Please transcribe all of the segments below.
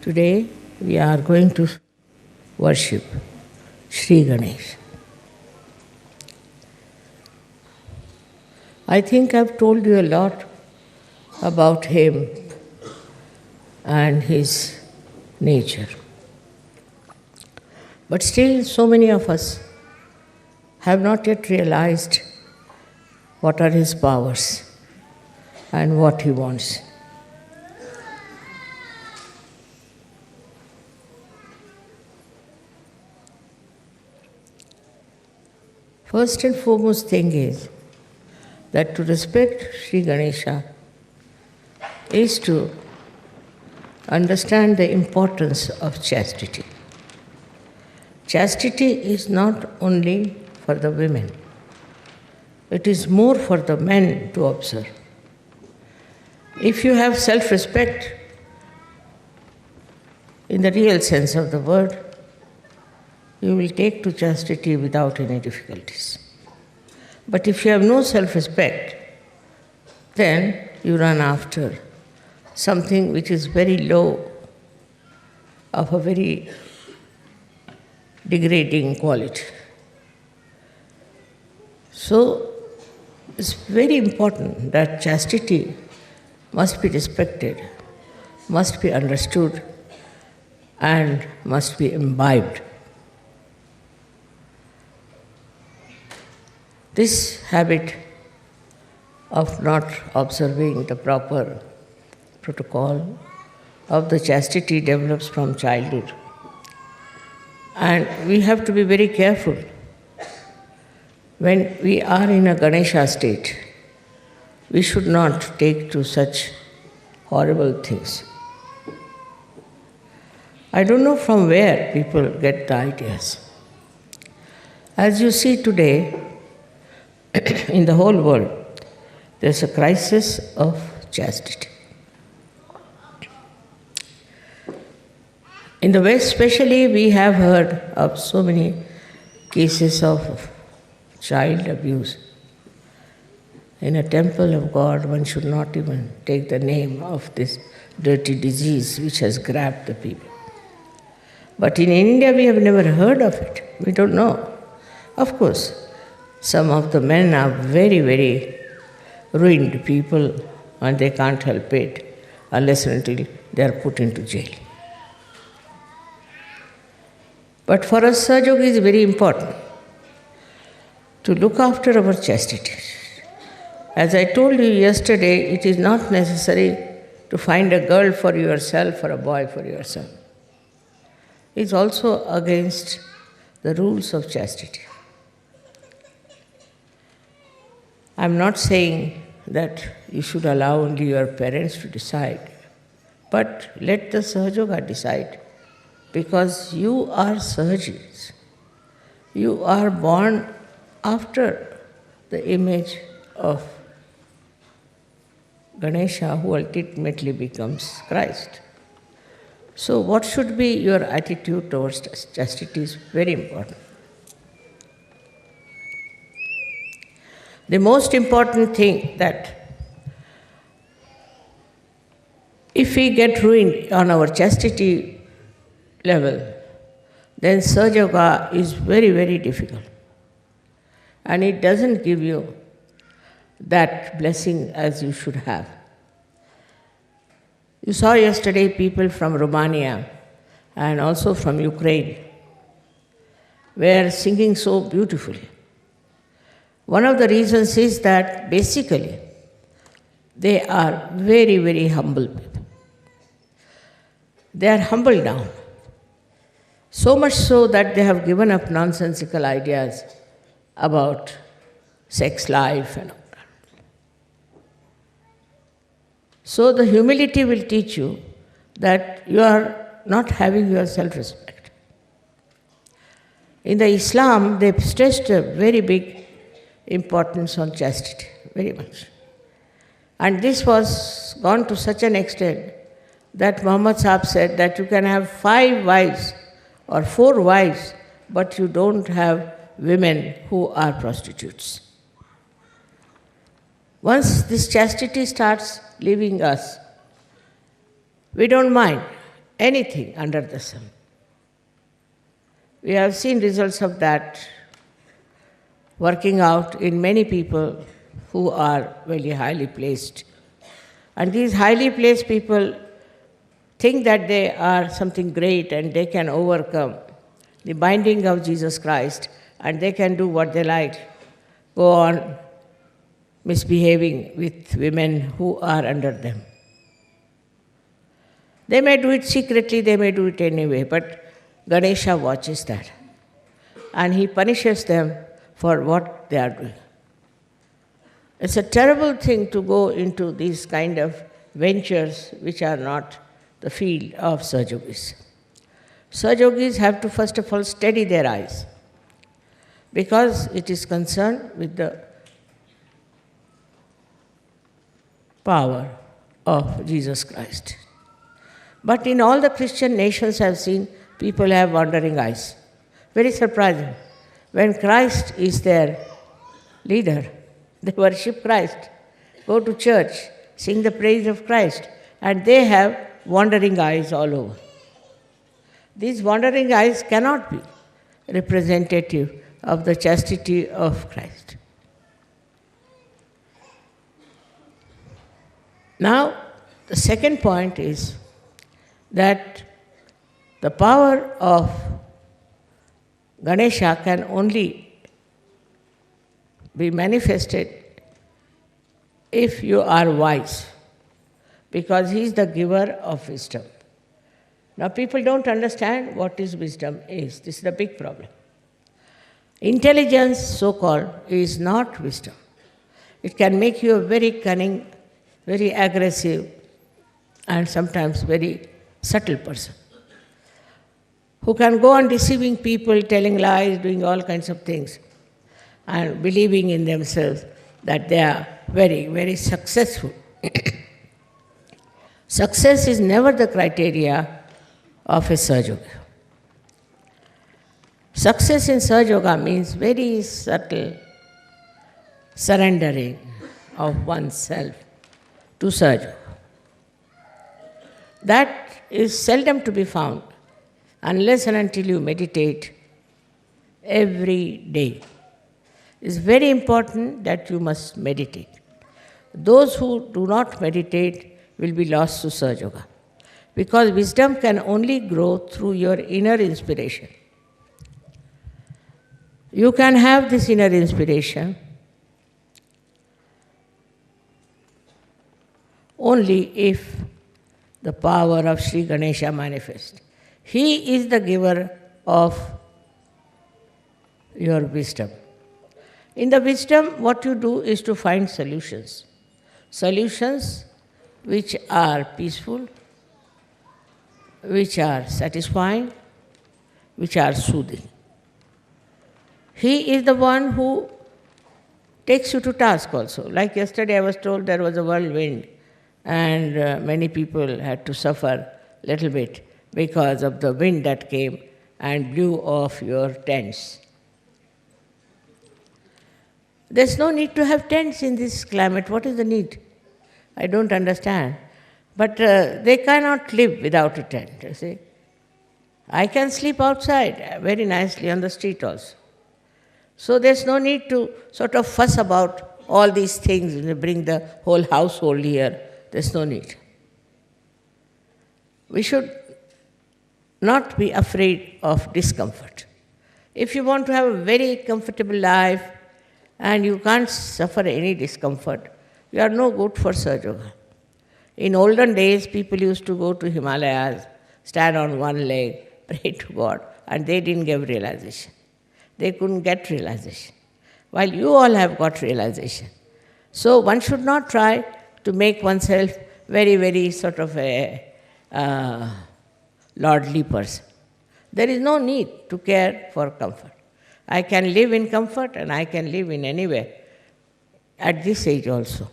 Today we are going to worship Sri Ganesh. I think I've told you a lot about him and his nature. But still, so many of us have not yet realized what are his powers and what he wants. First and foremost thing is that to respect Sri Ganesha is to understand the importance of chastity. Chastity is not only for the women, it is more for the men to observe. If you have self-respect in the real sense of the word, you will take to chastity without any difficulties. But if you have no self-respect, then you run after something which is very low, of a very degrading quality. So it's very important that chastity must be respected, must be understood, and must be imbibed. This habit of not observing the proper protocol of the chastity develops from childhood. And we have to be very careful when we are in a Ganesha state. We should not take to such horrible things. I don't know from where people get the ideas. As you see today, in the whole world, there's a crisis of chastity. In the West especially, we have heard of so many cases of child abuse. In a temple of God, one should not even take the name of this dirty disease which has grabbed the people. But in India, we have never heard of it. We don't know. Of course, some of the men are very, very ruined people and they can't help it unless and until they are put into jail. But for us, Sahaja is very important to look after our chastity. As I told you yesterday, it is not necessary to find a girl for yourself or a boy for yourself. It's also against the rules of chastity. I'm not saying that you should allow only your parents to decide, but let the Sahajoga decide, because you are Sahajis. You are born after the image of Ganesha, who ultimately becomes Christ. So what should be your attitude towards chastity is very important. The most important thing that if we get ruined on our chastity level, then Sahaja Yoga is very, very difficult. And it doesn't give you that blessing as you should have. You saw yesterday people from Romania and also from Ukraine were singing so beautifully. One of the reasons is that basically they are very, very humble people. They are humble down. So much so that they have given up nonsensical ideas about sex life and all that. So the humility will teach you that you are not having your self-respect. In the Islam, they stressed a very big importance on chastity, very much. And this was gone to such an extent that Muhammad Sahib said that you can have 5 wives or 4 wives, but you don't have women who are prostitutes. Once this chastity starts leaving us, we don't mind anything under the sun. We have seen results of that working out in many people who are very highly placed. And these highly placed people think that they are something great and they can overcome the binding of Jesus Christ and they can do what they like, go on misbehaving with women who are under them. They may do it secretly, they may do it anyway, but Ganesha watches that. And he punishes them for what they are doing. It's a terrible thing to go into these kind of ventures which are not the field of Sahaja-yogis. Sahaja-yogis have to first of all steady their eyes because it is concerned with the power of Jesus Christ. But in all the Christian nations I have seen people have wandering eyes. Very surprising. When Christ is their leader, they worship Christ, go to church, sing the praise of Christ, and they have wandering eyes all over. These wandering eyes cannot be representative of the chastity of Christ. Now, the second point is that the power of Ganesha can only be manifested if you are wise, because he is the giver of wisdom. Now people don't understand what is wisdom is. This is the big problem. Intelligence, so-called, is not wisdom. It can make you a very cunning, very aggressive, and sometimes very subtle person who can go on deceiving people, telling lies, doing all kinds of things, and believing in themselves that they are very, very successful. Success is never the criteria of a Sahaja Yoga. Success in Sahaja Yoga means very subtle surrendering of oneself to Sahaja Yoga. That is seldom to be found unless and until you meditate every day. It's very important that you must meditate. Those who do not meditate will be lost to Sahaja Yoga, because wisdom can only grow through your inner inspiration. You can have this inner inspiration only if the power of Sri Ganesha manifests. He is the giver of your wisdom. In the wisdom, what you do is to find solutions. Solutions which are peaceful, which are satisfying, which are soothing. He is the one who takes you to task also. Like yesterday I was told there was a whirlwind and many people had to suffer a little bit because of the wind that came and blew off your tents. There's no need to have tents in this climate. What is the need? I don't understand. But they cannot live without a tent, you see. I can sleep outside very nicely on the street also. So there's no need to sort of fuss about all these things and bring the whole household here. There's no need. We should not be afraid of discomfort. If you want to have a very comfortable life and you can't suffer any discomfort, you are no good for Sahaja Yoga. In olden days, people used to go to Himalayas, stand on one leg, pray to God, and they didn't get realization. They couldn't get realization, while you all have got realization. So one should not try to make oneself very, very sort of a lordly person. There is no need to care for comfort. I can live in comfort and I can live in anywhere at this age also.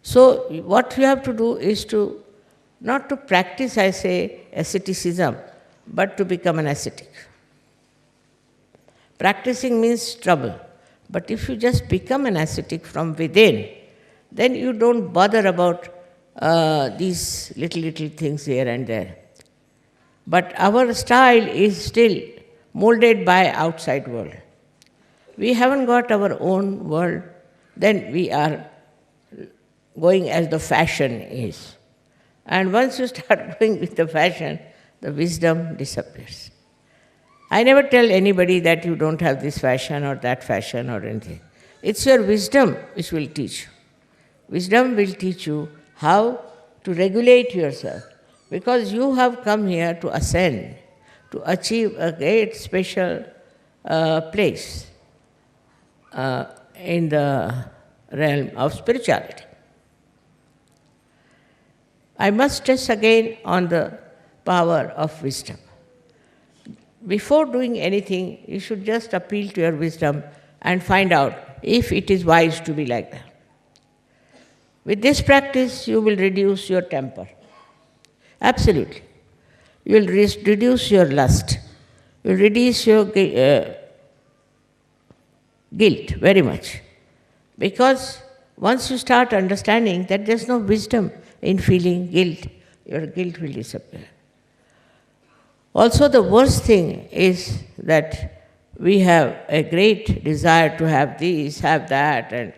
So what you have to do is to, not to practice, I say, asceticism, but to become an ascetic. Practicing means trouble. But if you just become an ascetic from within, then you don't bother about these little things here and there. But our style is still molded by outside world. We haven't got our own world, then we are going as the fashion is. And once you start going with the fashion, the wisdom disappears. I never tell anybody that you don't have this fashion or that fashion or anything. It's your wisdom which will teach you. Wisdom will teach you how to regulate yourself, because you have come here to ascend, to achieve a great special place in the realm of spirituality. I must stress again on the power of wisdom. Before doing anything, you should just appeal to your wisdom and find out if it is wise to be like that. With this practice, you will reduce your temper. Absolutely. You will reduce your lust. You will reduce your guilt very much. Because once you start understanding that there is no wisdom in feeling guilt, your guilt will disappear. Also, the worst thing is that we have a great desire to have this, have that, and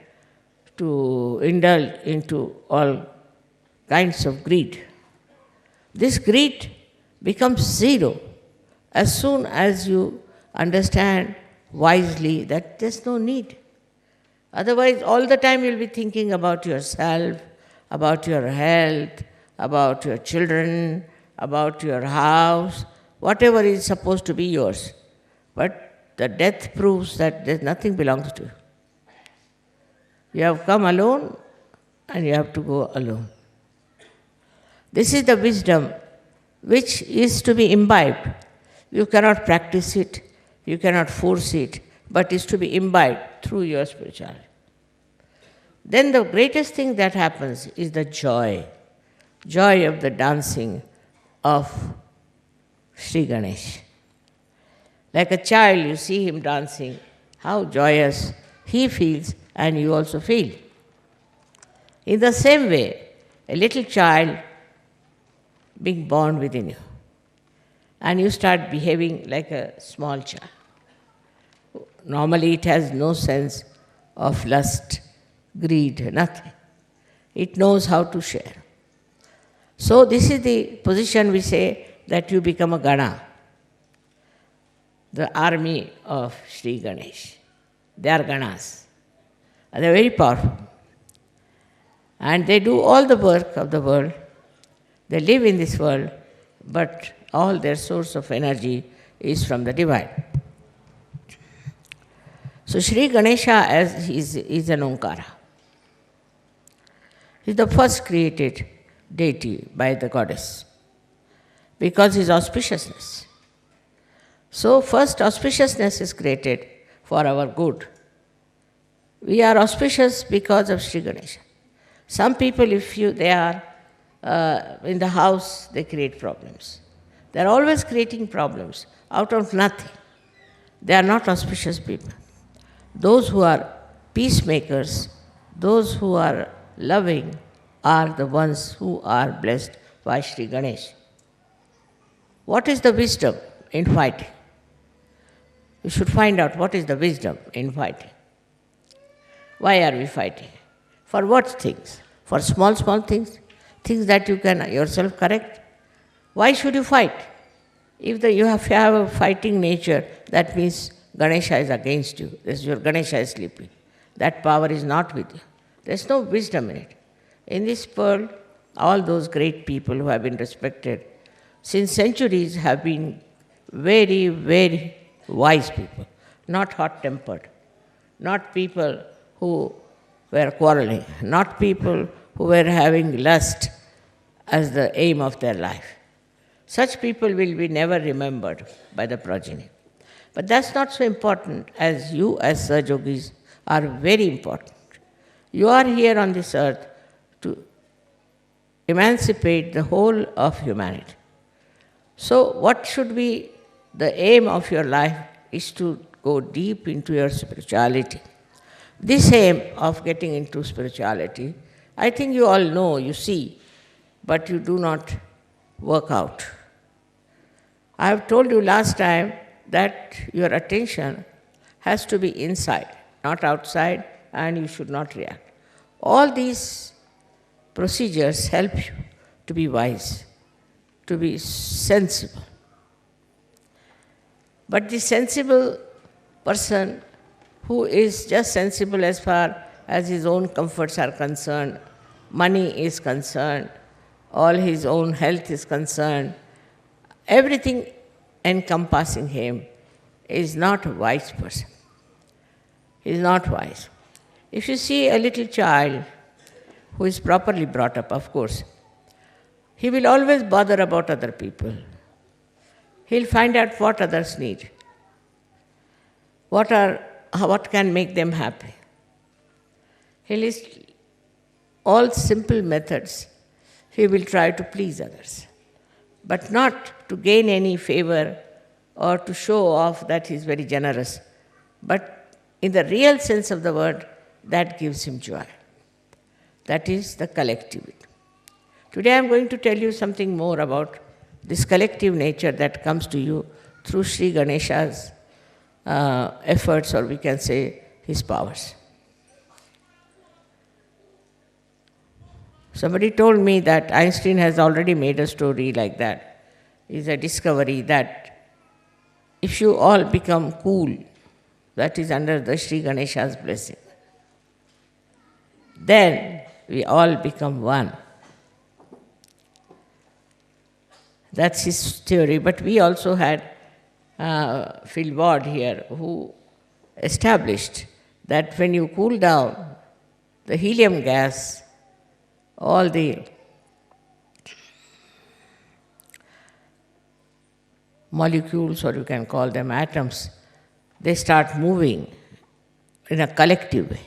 to indulge into all kinds of greed. This greed becomes zero as soon as you understand wisely that there's no need. Otherwise, all the time you'll be thinking about yourself, about your health, about your children, about your house, whatever is supposed to be yours. But the death proves that there's nothing belongs to you. You have come alone and you have to go alone. This is the wisdom which is to be imbibed. You cannot practice it, you cannot force it, but is to be imbibed through your spirituality. Then the greatest thing that happens is the joy of the dancing of Sri Ganesh. Like a child, you see him dancing, how joyous he feels and you also feel. In the same way, a little child being born within you, and you start behaving like a small child. Normally it has no sense of lust, greed, nothing. It knows how to share. So this is the position we say that you become a Gana, the army of Sri Ganesh. They are Ganas. They are very powerful. And they do all the work of the world. They live in this world, but all their source of energy is from the divine. So Sri Ganesha is an Omkara. He is the first created deity by the goddess because his auspiciousness. So first auspiciousness is created for our good. We are auspicious because of Sri Ganesha. Some people, if they are in the house, they create problems. They are always creating problems out of nothing. They are not auspicious people. Those who are peacemakers, those who are loving, are the ones who are blessed by Sri Ganesh. What is the wisdom in fighting? You should find out what is the wisdom in fighting. Why are we fighting? For what things? For small things? Things that you can yourself correct? Why should you fight? If you have a fighting nature, that means Ganesha is against you. Your Ganesha is sleeping. That power is not with you. There's no wisdom in it. In this world, all those great people who have been respected since centuries have been very, very wise people, not hot-tempered, not people who were quarreling, not people who were having lust as the aim of their life. Such people will be never remembered by the progeny. But that's not so important, as you as Sahajogis are very important. You are here on this earth to emancipate the whole of humanity. So what should be the aim of your life is to go deep into your spirituality. This aim of getting into spirituality, I think you all know, you see, but you do not work out. I have told you last time that your attention has to be inside, not outside, and you should not react. All these procedures help you to be wise, to be sensible. But the sensible person who is just sensible as far as his own comforts are concerned, money is concerned, all his own health is concerned, everything encompassing him is not a wise person. He is not wise. If you see a little child who is properly brought up, of course, he will always bother about other people. He'll find out what others need, what can make them happy. He'll list all simple methods. He will try to please others, but not to gain any favor or to show off that he's very generous. But in the real sense of the word, that gives him joy. That is the collectivity. Today I'm going to tell you something more about this collective nature that comes to you through Sri Ganesha's efforts, or we can say his powers. Somebody told me that Einstein has already made a story like that. It's a discovery that if you all become cool, that is under the Sri Ganesha's blessing, then we all become one. That's his theory. But we also had Phil Ward here, who established that when you cool down the helium gas, all the molecules, or you can call them atoms, they start moving in a collective way.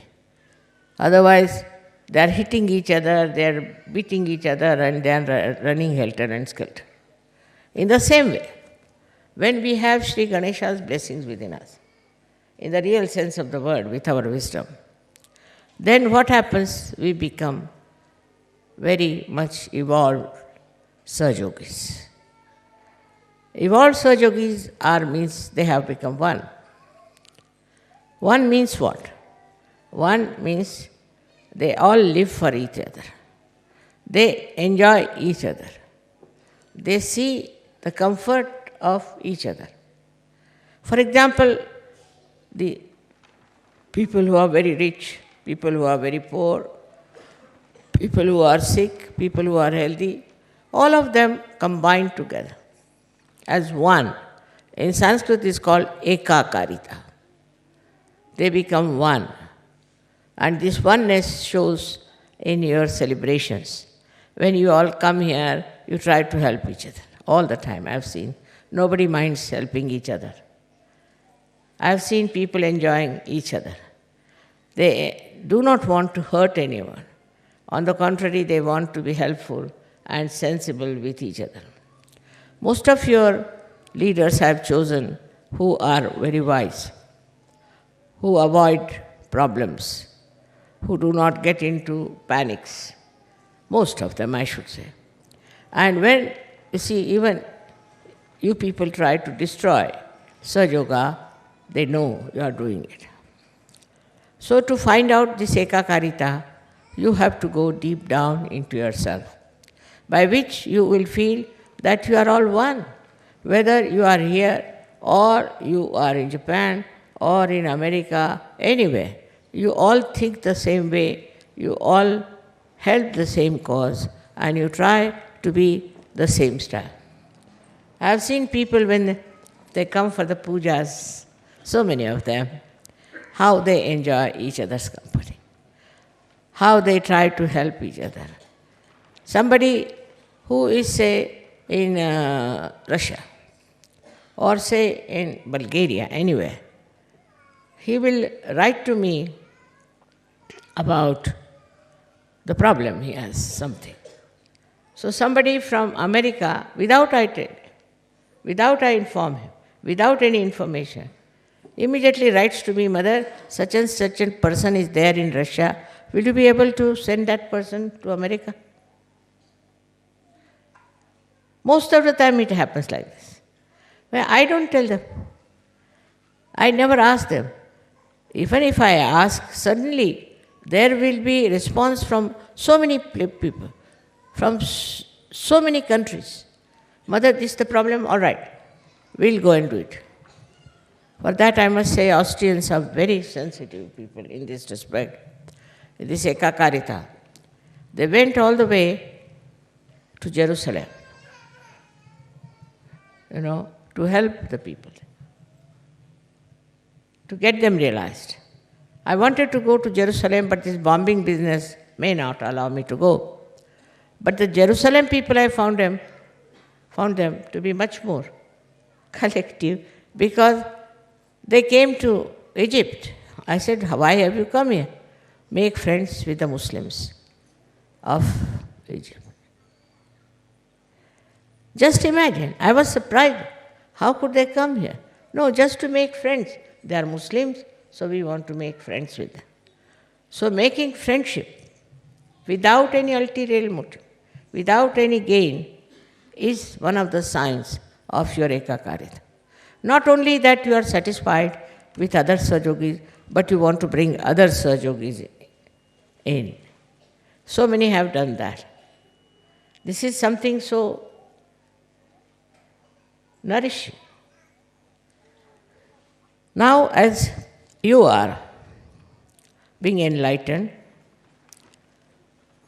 Otherwise, they are hitting each other, they are beating each other, and they are running helter and skelter. In the same way, when we have Sri Ganesha's blessings within us, in the real sense of the word, with our wisdom, then what happens? We become very much evolved Sahajogis. Evolved Sahajogis means they have become one. One means what? One means they all live for each other. They enjoy each other. They see the comfort of each other. For example, the people who are very rich, people who are very poor, people who are sick, people who are healthy, all of them combine together as one. In Sanskrit, it's called ekakarita. They become one. And this oneness shows in your celebrations. When you all come here, you try to help each other. All the time, I've seen. Nobody minds helping each other. I've seen people enjoying each other. They do not want to hurt anyone. On the contrary, they want to be helpful and sensible with each other. Most of your leaders have chosen who are very wise, who avoid problems, who do not get into panics. Most of them, I should say. And when, you see, even you people try to destroy Sahaja, they know you are doing it. So to find out this ekakarita, you have to go deep down into yourself, by which you will feel that you are all one. Whether you are here or you are in Japan or in America, anywhere, you all think the same way, you all help the same cause, and you try to be the same style. I have seen people when they come for the pujas, so many of them, how they enjoy each other's company, how they try to help each other. Somebody who is, say, in Russia, or say in Bulgaria, anywhere, he will write to me about the problem he has, something. So somebody from America, without I inform him, without any information, immediately writes to me, Mother, such and such a person is there in Russia, will you be able to send that person to America? Most of the time it happens like this. Well, I don't tell them. I never ask them. Even if I ask, suddenly there will be response from so many people, from so many countries. Mother, this is the problem, all right, we'll go and do it. For that, I must say, Austrians are very sensitive people in this respect. This Ekakarita. They went all the way to Jerusalem, to help the people, to get them realized. I wanted to go to Jerusalem, but this bombing business may not allow me to go. But the Jerusalem people, I found them to be much more collective, because they came to Egypt. I said, why have you come here? Make friends with the Muslims of Egypt. Just imagine, I was surprised. How could they come here? No, just to make friends. They are Muslims, so we want to make friends with them. So making friendship without any ulterior motive, without any gain, is one of the signs of your Ekakarita. Not only that you are satisfied with other Sahajogis, but you want to bring other Sahajogis in. So many have done that. This is something so nourishing. Now, as you are being enlightened,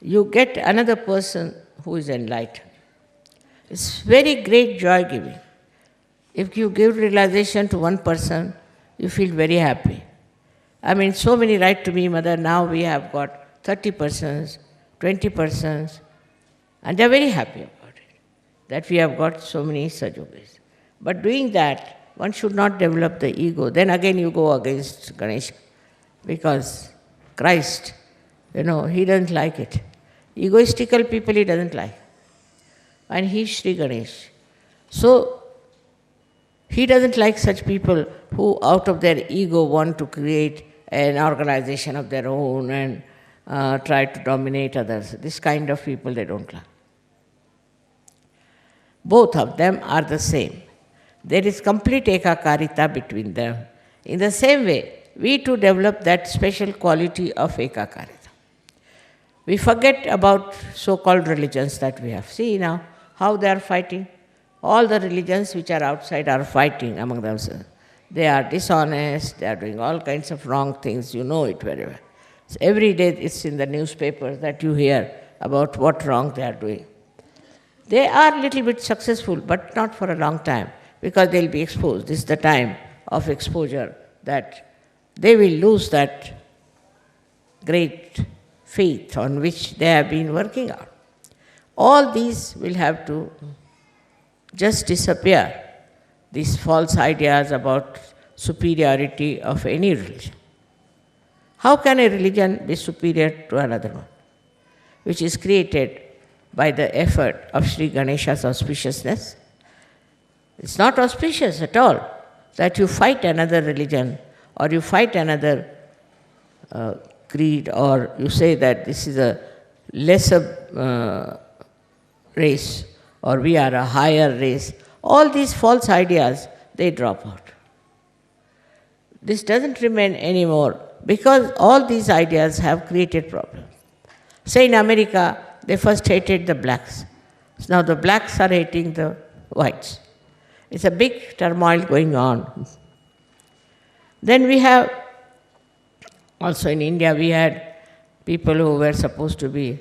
you get another person who is enlightened. It's very great joy giving. If you give realization to one person, you feel very happy. I mean, so many write to me, Mother, now we have got 30 persons, 20 persons, and they're very happy about it, that we have got so many Sahajogis. But doing that, one should not develop the ego. Then again you go against Ganesha, because Christ, he doesn't like it. Egoistical people he doesn't like. And he's Sri Ganesh. So, he doesn't like such people who out of their ego want to create an organization of their own and try to dominate others. This kind of people they don't like. Both of them are the same. There is complete Ekakarita between them. In the same way, we too develop that special quality of Ekakarita. We forget about so-called religions that we have. See now how they are fighting. All the religions which are outside are fighting among themselves. They are dishonest, they are doing all kinds of wrong things, you know it very well. So every day it's in the newspapers that you hear about what wrong they are doing. They are a little bit successful, but not for a long time, because they'll be exposed. This is the time of exposure that they will lose that great faith on which they have been working out. All these will have to just disappear, these false ideas about superiority of any religion. How can a religion be superior to another one, which is created by the effort of Sri Ganesha's auspiciousness? It's not auspicious at all that you fight another religion or you fight another creed, or you say that this is a lesser race or we are a higher race. All these false ideas, they drop out. This doesn't remain anymore because all these ideas have created problems. Say in America, they first hated the blacks. So now the blacks are hating the whites. It's a big turmoil going on. Then we have, also in India, we had people who were supposed to be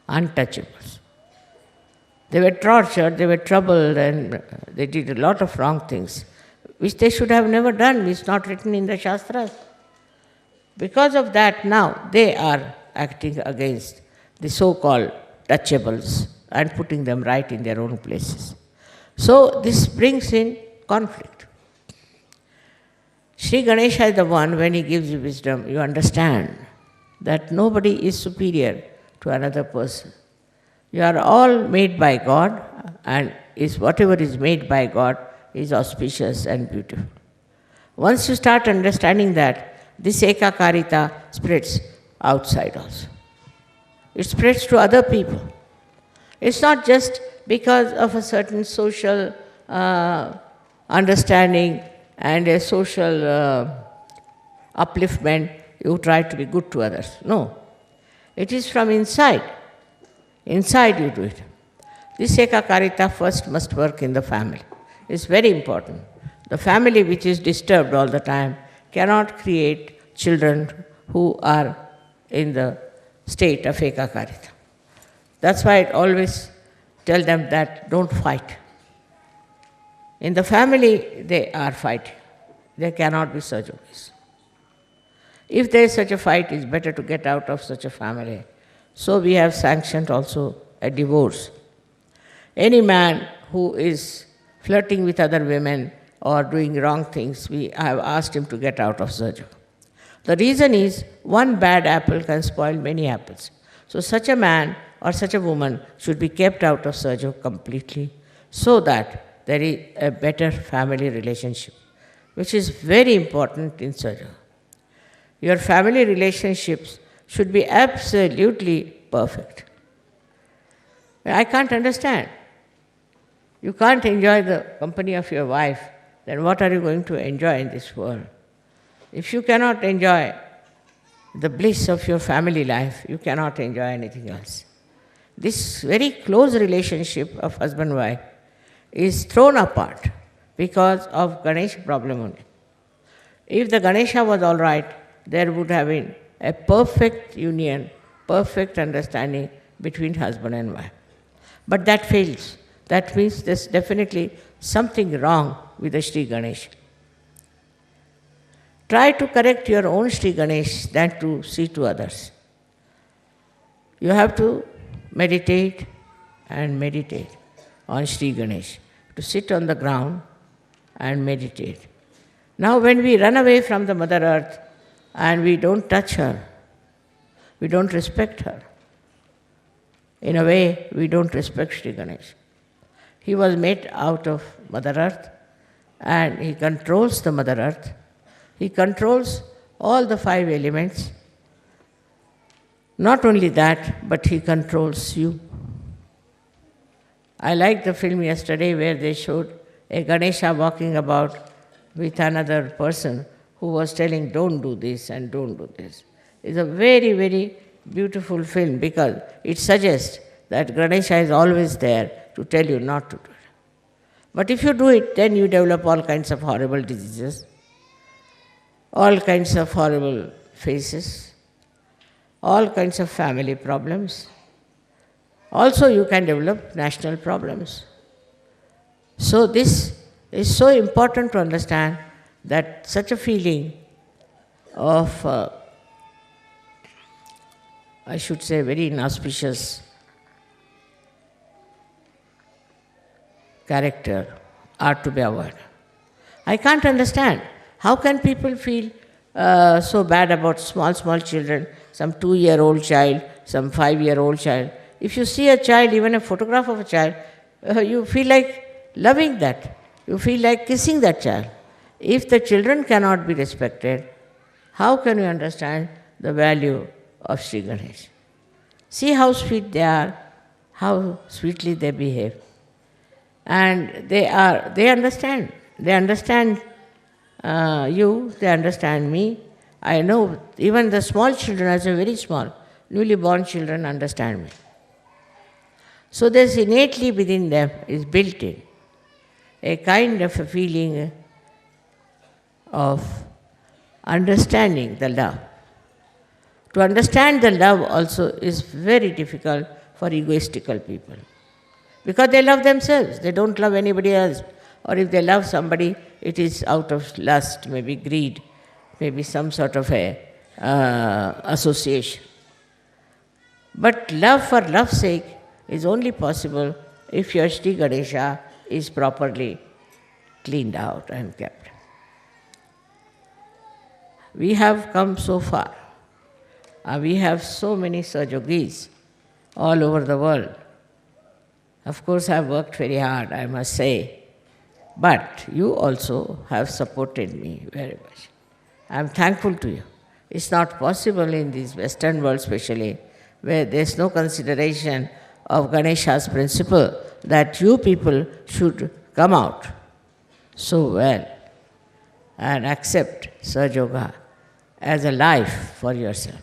untouchables. They were tortured, they were troubled, and they did a lot of wrong things, which they should have never done. It's not written in the Shastras. Because of that, now they are acting against the so-called touchables and putting them right in their own places. So this brings in conflict. Sri Ganesha is the one, when he gives you wisdom, you understand that nobody is superior to another person. You are all made by God, and whatever is made by God is auspicious and beautiful. Once you start understanding that, this Ekakarita spreads outside also. It spreads to other people. It's not just because of a certain social understanding and a social upliftment, you try to be good to others. No. It is from inside. Inside you do it. This ekakarita first must work in the family. It's very important. The family which is disturbed all the time cannot create children who are in the state of ekakarita. That's why I always tell them that don't fight. In the family, they are fighting. There cannot be such a case. If there is such a fight, it's better to get out of such a family. So we have sanctioned also a divorce. Any man who is flirting with other women or doing wrong things, we have asked him to get out of Sahaja. The reason is, one bad apple can spoil many apples. So such a man or such a woman should be kept out of Sahaja completely, so that there is a better family relationship, which is very important in Sahaja. Your family relationships should be absolutely perfect. I can't understand. You can't enjoy the company of your wife, then what are you going to enjoy in this world? If you cannot enjoy the bliss of your family life, you cannot enjoy anything else. This very close relationship of husband-wife is thrown apart because of Ganesha problem only. If the Ganesha was all right, there would have been a perfect union, perfect understanding between husband and wife. But that fails. That means there's definitely something wrong with the Sri Ganesh. Try to correct your own Sri Ganesh than to see to others. You have to meditate and meditate on Sri Ganesh, to sit on the ground and meditate. Now when we run away from the Mother Earth and we don't touch her, we don't respect her. In a way, we don't respect Sri Ganesh. He was made out of Mother Earth and he controls the Mother Earth. He controls all the 5 elements. Not only that, but he controls you. I liked the film yesterday where they showed a Ganesha walking about with another person who was telling, don't do this and don't do this. It's a very, very beautiful film because it suggests that Ganesha is always there to tell you not to do it. But if you do it, then you develop all kinds of horrible diseases, all kinds of horrible faces, all kinds of family problems. Also, you can develop national problems. So this is so important to understand that such a feeling of, I should say, very inauspicious character are to be avoided. I can't understand. How can people feel so bad about small children, some 2-year-old child, some 5-year-old child? If you see a child, even a photograph of a child, you feel like loving that. You feel like kissing that child. If the children cannot be respected, how can you understand the value of Sri Ganesh? See how sweet they are, how sweetly they behave. And they understand. They understand you, they understand me. I know even the small children, as a very small, newly born children understand me. So there's innately within them, is built in, a kind of a feeling of understanding the love. To understand the love also is very difficult for egoistical people. Because they love themselves, they don't love anybody else. Or if they love somebody, it is out of lust, maybe greed, maybe some sort of a association. But love for love's sake is only possible if your Sri Ganesha is properly cleaned out and kept. We have come so far. We have so many Sahajogis all over the world. Of course, I have worked very hard, I must say. But you also have supported me very much. I am thankful to you. It's not possible in this Western world especially, where there is no consideration of Ganesha's principle, that you people should come out so well and accept Sahaja Yoga as a life for yourself.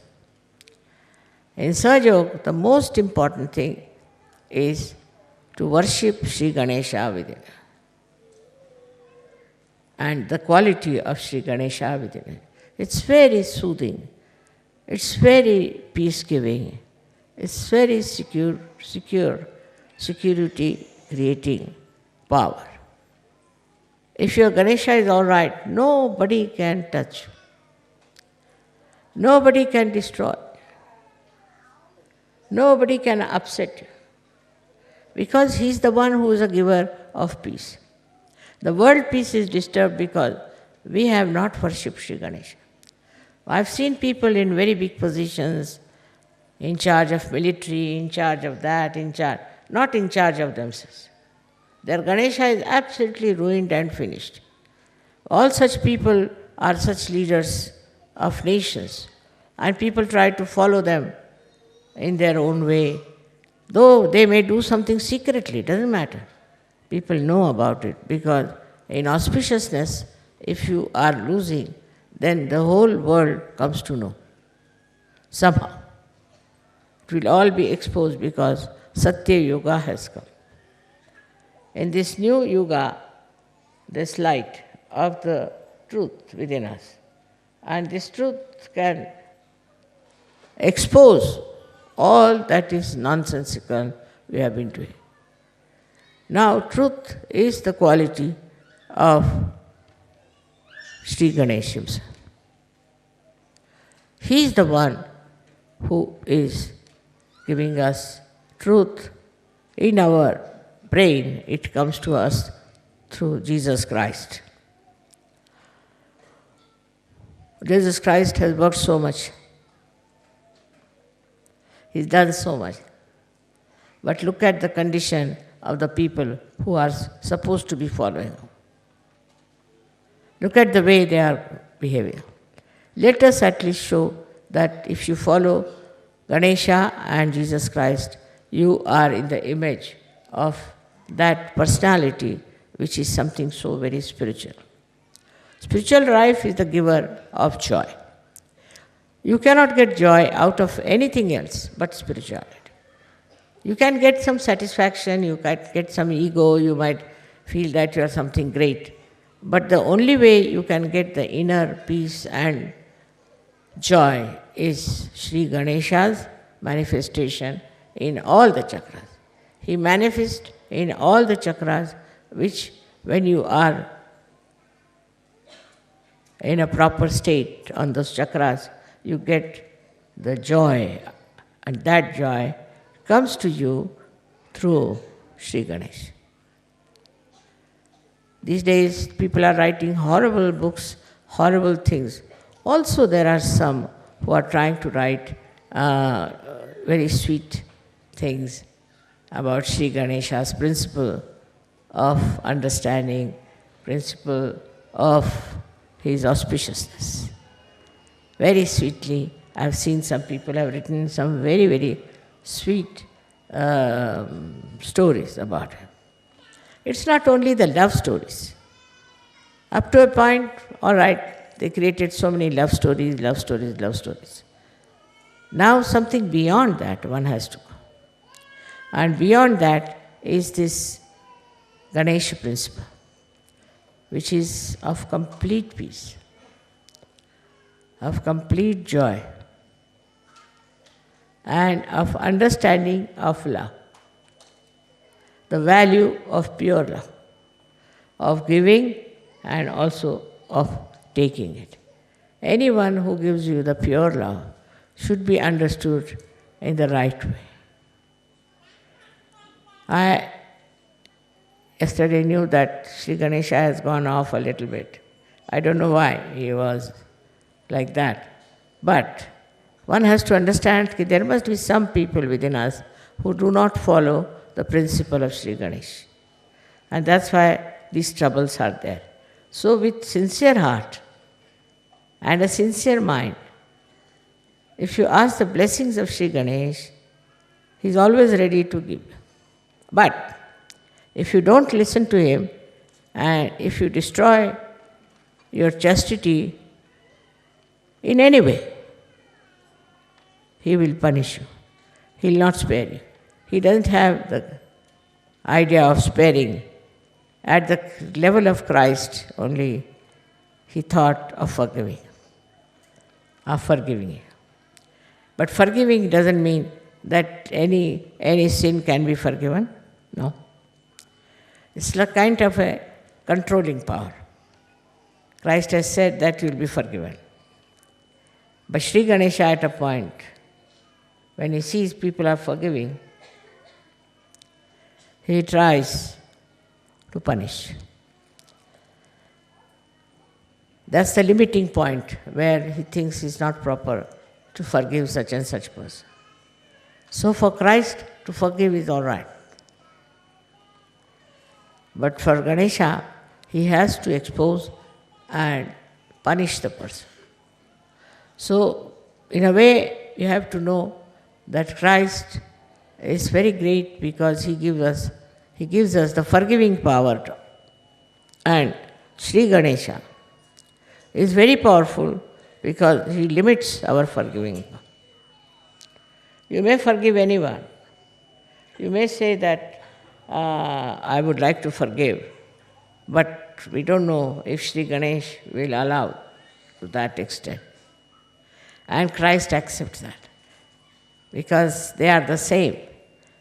In Sahaja Yoga, the most important thing is to worship Sri Ganesha within, and the quality of Sri Ganesha within it. It's very soothing, it's very peace-giving, it's very security creating power. If your Ganesha is all right, nobody can touch you. Nobody can destroy. Nobody can upset you. Because he is the one who is a giver of peace. The world peace is disturbed because we have not worshipped Sri Ganesha. I've seen people in very big positions, in charge of military, in charge of that, not in charge of themselves. Their Ganesha is absolutely ruined and finished. All such people are such leaders of nations, and people try to follow them in their own way. Though they may do something secretly, it doesn't matter. People know about it because in auspiciousness, if you are losing, then the whole world comes to know. Somehow. It will all be exposed because Satya Yoga has come. In this new Yoga, this light of the truth within us. And this truth can expose all that is nonsensical we have been doing. Now, truth is the quality of Sri Ganesha himself. He is the one who is giving us truth in our brain. It comes to us through Jesus Christ. Jesus Christ has worked so much. He's done so much. But look at the condition of the people who are supposed to be following him. Look at the way they are behaving. Let us at least show that if you follow Ganesha and Jesus Christ, you are in the image of that personality which is something so very spiritual. Spiritual life is the giver of joy. You cannot get joy out of anything else but spirituality. You can get some satisfaction, you can get some ego, you might feel that you are something great. But the only way you can get the inner peace and joy is Sri Ganesha's manifestation in all the chakras. He manifests in all the chakras, which when you are in a proper state on those chakras, you get the joy, and that joy comes to you through Sri Ganesha. These days, people are writing horrible books, horrible things. Also, there are some who are trying to write very sweet things about Sri Ganesha's principle of understanding, principle of his auspiciousness. Very sweetly, I have seen some people have written some very, very sweet stories about him. It's not only the love stories. Up to a point, all right, they created so many love stories, love stories, love stories. Now something beyond that one has to go. And beyond that is this Ganesha principle, which is of complete peace, of complete joy, and of understanding of love, the value of pure love, of giving and also of taking it. Anyone who gives you the pure love should be understood in the right way. I yesterday knew that Sri Ganesha has gone off a little bit. I don't know why he was like that. But one has to understand that there must be some people within us who do not follow the principle of Sri Ganesha. And that's why these troubles are there. So with sincere heart and a sincere mind, if you ask the blessings of Sri Ganesha, he is always ready to give. But If you don't listen to him, and if you destroy your chastity in any way, he will punish you. He will not spare you. He doesn't have the idea of sparing. At the level of Christ only, he thought of forgiving you. But forgiving doesn't mean that any sin can be forgiven. No. It's a kind of a controlling power. Christ has said that you will be forgiven. But Sri Ganesha at a point, when he sees people are forgiving, he tries to punish. That's the limiting point where he thinks it's not proper to forgive such and such person. So for Christ, to forgive is all right. But for Ganesha, he has to expose and punish the person. So, in a way, you have to know that Christ is very great because he gives us the forgiving power. And Sri Ganesha is very powerful because he limits our forgiving power. You may forgive anyone. You may say that I would like to forgive, but we don't know if Sri Ganesh will allow to that extent. And Christ accepts that because they are the same.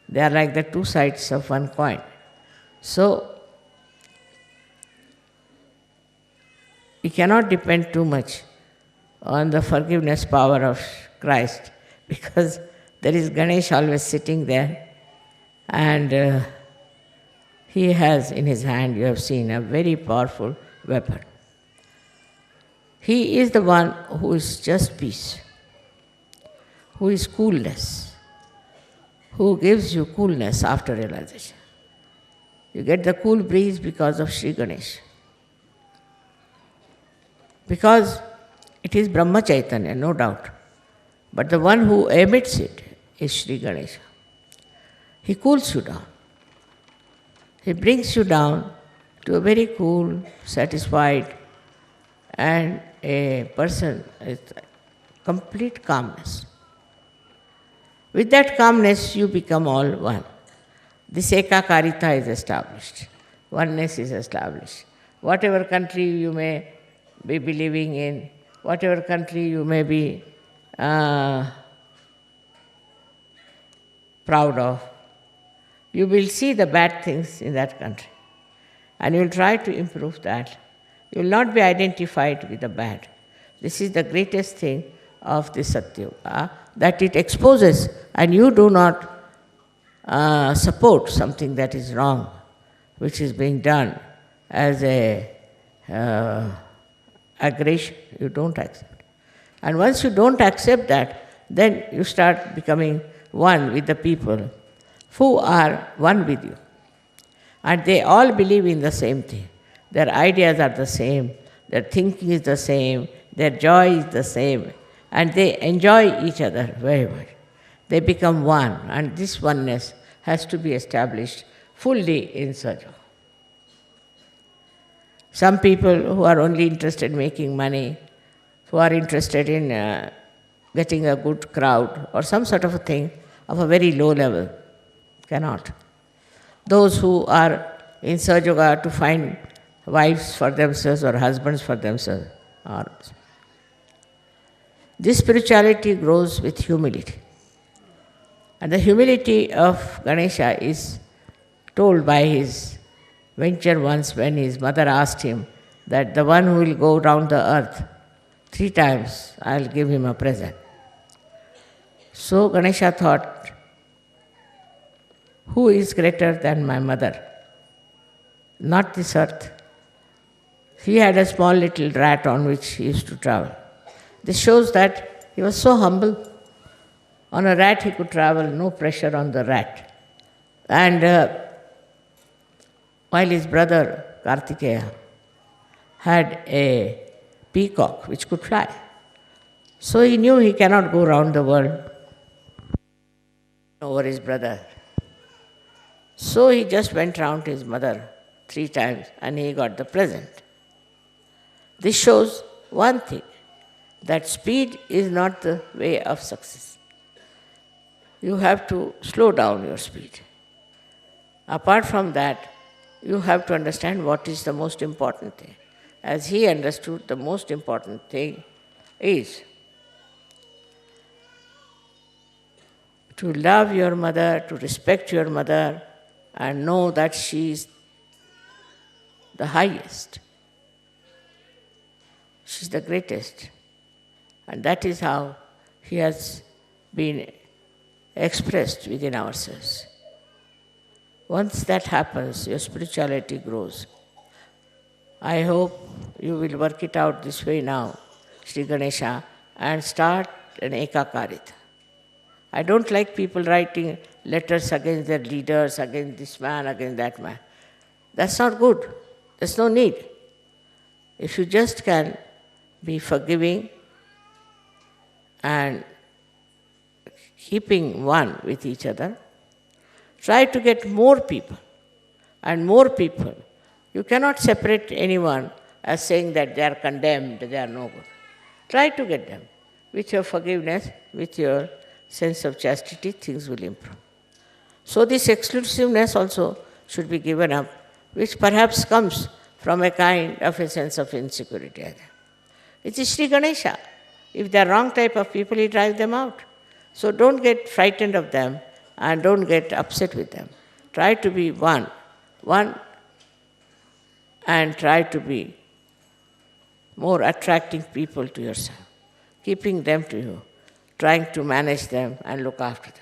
They are like the two sides of one coin. So, we cannot depend too much on the forgiveness power of Christ because there is Ganesh always sitting there and he has in his hand, you have seen, a very powerful weapon. He is the one who is just peace, who is coolness, who gives you coolness after realization. You get the cool breeze because of Sri Ganesh. Because it is Brahma Chaitanya, no doubt. But the one who emits it is Sri Ganesha. He cools you down. He brings you down to a very cool, satisfied, and a person with complete calmness. With that calmness, you become all one. This ekakarita is established. Oneness is established. Whatever country you may be believing in, whatever country you may be proud of, you will see the bad things in that country. And you will try to improve that. You will not be identified with the bad. This is the greatest thing of the Satyuga, that it exposes and you do not support something that is wrong, which is being done as a aggression. You don't accept. And once you don't accept that, then you start becoming one with the people who are one with you. And they all believe in the same thing. Their ideas are the same, their thinking is the same, their joy is the same, and they enjoy each other very much. They become one, and this oneness has to be established fully in Sahaja. Some people who are only interested in making money, who are interested in getting a good crowd or some sort of a thing of a very low level, cannot. Those who are in Sahaja to find wives for themselves or husbands for themselves. This spirituality grows with humility. And the humility of Ganesha is told by his venture once when his mother asked him that the one who will go round the earth 3 times, I'll give him a present. So Ganesha thought, who is greater than my mother? Not this earth. He had a small little rat on which he used to travel. This shows that he was so humble. On a rat he could travel, no pressure on the rat. And while his brother Kartikeya had a peacock which could fly. So he knew he cannot go round the world over his brother. So he just went round to his mother 3 times and he got the present. This shows one thing, that speed is not the way of success. You have to slow down your speed. Apart from that, you have to understand what is the most important thing. As he understood, the most important thing is to love your mother, to respect your mother, and know that she is the highest. She is the greatest. And that is how he has been expressed within ourselves. Once that happens, your spirituality grows. I hope you will work it out this way now, Sri Ganesha, and start an Ekakarita. I don't like people writing letters against their leaders, against this man, against that man. That's not good. There's no need. If you just can be forgiving and keeping one with each other, try to get more people and more people. You cannot separate anyone as saying that they are condemned, they are no good. Try to get them. With your forgiveness, with your sense of chastity, things will improve. So this exclusiveness also should be given up, which perhaps comes from a kind of a sense of insecurity. It is Sri Ganesha. If they are wrong type of people, he drives them out. So don't get frightened of them and don't get upset with them. Try to be one, and try to be more attracting people to yourself, keeping them to you, trying to manage them and look after them.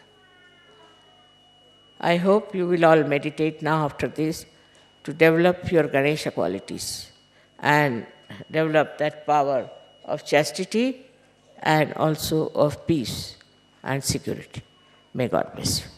I hope you will all meditate now after this to develop your Ganesha qualities and develop that power of chastity and also of peace and security. May God bless you.